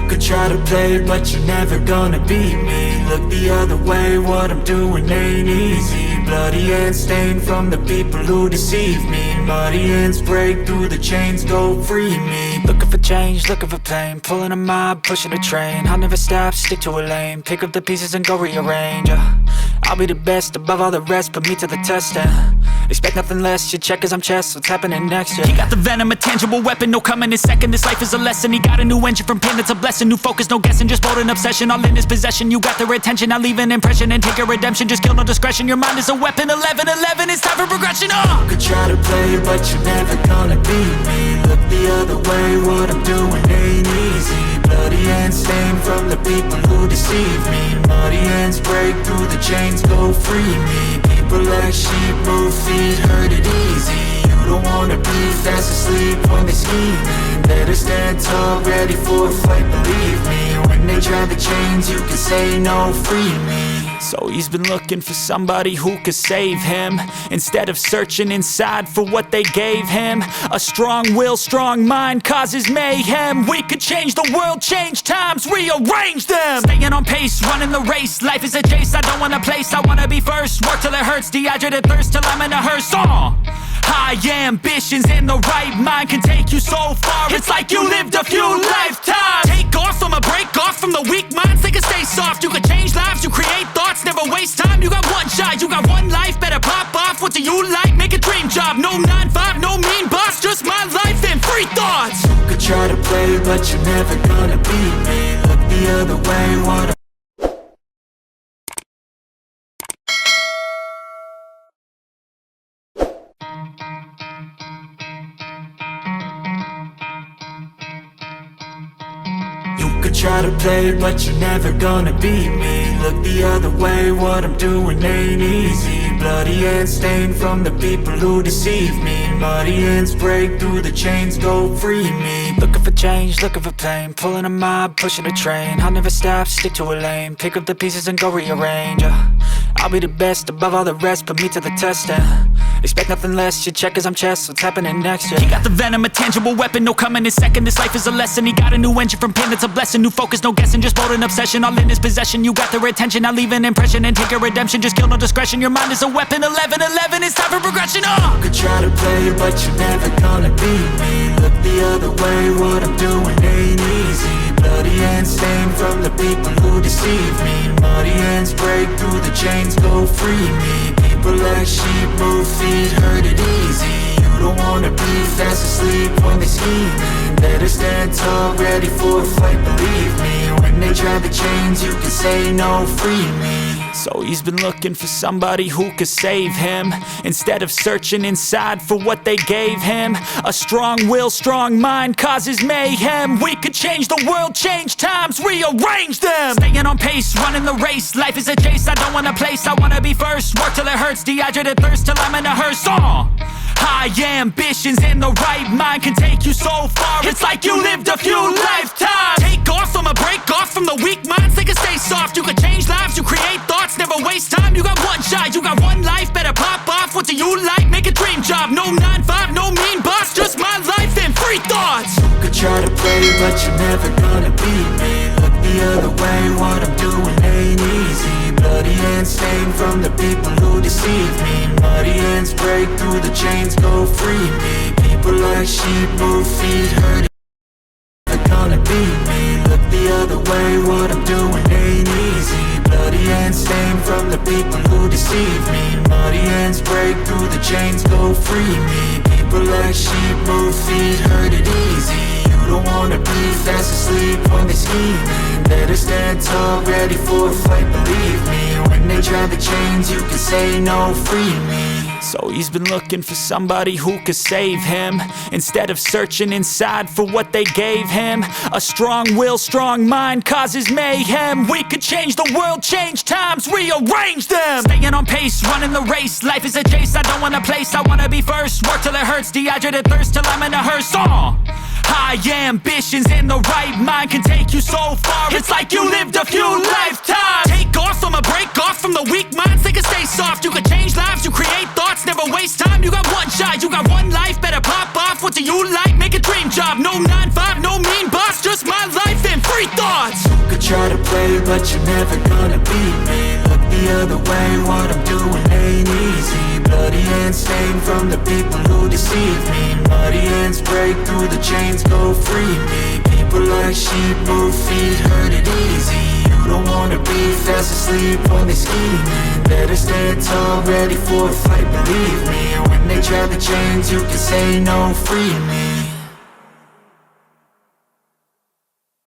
could try to play, but you're never gonna beat me. Look the other way, what I'm doing ain't easy. Bloody hands stained from the people who deceive me. Muddy hands break through the chains, go free me. Looking for change, looking for pain, pulling a mob, pushing a train. I'll never stop, stick to a lane, pick up the pieces and go rearrange. I'll be the best above all the rest, put me to the test and expect nothing less. You check as I'm chess, what's happening next? He got the venom, a tangible weapon, no coming in second. This life is a lesson, he got a new engine from pain, that's a blessing. New focus, no guessing, just bold and obsession, all in his possession. You got their attention, I'll leave an impression and take a redemption. Just kill, no discretion, your mind is a weapon. 11-11, it's time for progression. You could try to play, but you're never gonna beat me. Look the other way, what I'm doing ain't easy. Bloody hands stained from the people who deceive me. Muddy hands break through the chains, go free me. People like sheep move feet, hurt it easy. You don't wanna be fast asleep when they're scheming. Better stand tall, ready for a fight, believe me. When they drive the chains, you can say no, free me. So he's been looking for somebody who could save him, instead of searching inside for what they gave him. A strong will, strong mind causes mayhem. We could change the world, change times, rearrange them. Staying on pace, running the race. Life is a chase, I don't want a place, I wanna be first. Work till it hurts, dehydrated thirst till I'm in a hearse. High ambitions in the right mind can take you so far. It's like you lived a few lifetimes. Take off from a break off from the weak minds, they can stay soft. You can change lives, you create thoughts, never waste time. You got one shot, you got one life, better pop off. What do you like? Make a dream job. No 9-5, no mean boss, just my life and free thoughts. You could try to play, but you're never gonna beat me. Look the other way, what try to play, but you're never gonna beat me. Look the other way, what I'm doing ain't easy. Bloody hands stained from the people who deceive me. Muddy hands break through the chains, go free me. Looking for change, looking for pain, pulling a mob, pushing a train. I'll never stop, stick to a lane, pick up the pieces and go rearrange. I'll be the best above all the rest, put me to the test and expect nothing less. You check as I'm chess, what's happening next? He got the venom, a tangible weapon, no coming in second. This life is a lesson, he got a new engine from pain, that's a blessing. New focus, no guessing, just bold and obsession, all in his possession. You got their attention, I'll leave an impression and take a redemption. Just kill, no discretion, your mind is a weapon. 11-11, it's time for progression. You could try to play, but you're never gonna beat me. Look the other way, what I'm doing ain't easy. Bloody hands stained from the people who deceive me. Muddy hands break through the chains, go free me. People like sheep move feet, hurt it easy. You don't wanna be fast asleep when they're scheming. Better stand tall, ready for a fight, believe me. When they drive the chains, you can say no, free me. So he's been looking for somebody who could save him, instead of searching inside for what they gave him. A strong will, strong mind causes mayhem. We could change the world, change times, rearrange them. Staying on pace, running the race. Life is a chase, I don't want a place, I wanna be first. Work till it hurts, dehydrated thirst till I'm in a hearse. High ambitions in the right mind can take you so far. It's like you lived a few lifetimes. Take off from a break off from the weak minds, they can stay soft. You can change lives, you create thoughts, never waste time. You got one shot, you got one life, better pop off. What do you like? Make a dream job. No 9-5, no mean boss, just my life and free thoughts. You could try to play, but you're never gonna beat me. Look the other way, what I'm doing ain't easy. Bloody hands stained from the people who deceive me. Muddy hands break through the chains, go free me. People like sheep move feet, hurt it. Never gonna beat me. Look the other way, what I'm doing ain't easy. Bloody hands stained from the people who deceive me. Muddy hands break through the chains, go free me. People like sheep move feet, hurt it easy. You don't wanna be fast asleep when they're scheming. Better stand tall, ready for a fight, believe me. When they drive the chains, you can say no, free me. So he's been looking for somebody who could save him, instead of searching inside for what they gave him. A strong will, strong mind causes mayhem. We could change the world, change times, rearrange them. Staying on pace, running the race. Life is a chase, I don't want a place, I wanna be first. Work till it hurts, dehydrated thirst till I'm in a hearse. High ambitions in the right mind can take you so far. It's like you lived a few lifetimes. Take off from a break off from the weak minds, they can stay soft. You can change lives, you create thoughts, never waste time. You got one shot, you got one life, better pop off. What do you like? Make a dream job. No 9-5, no mean boss, just my life and free thoughts. try to play, but you're never gonna beat me. Look the other way, what I'm doing ain't easy. Bloody hands stained from the people who deceive me. Muddy hands break through the chains, go free me. People like sheep move feet, hurt it easy. You don't wanna be fast asleep on they scheming. Better stand tall, ready for a fight, believe me. When they try the chains, you can say no, free me.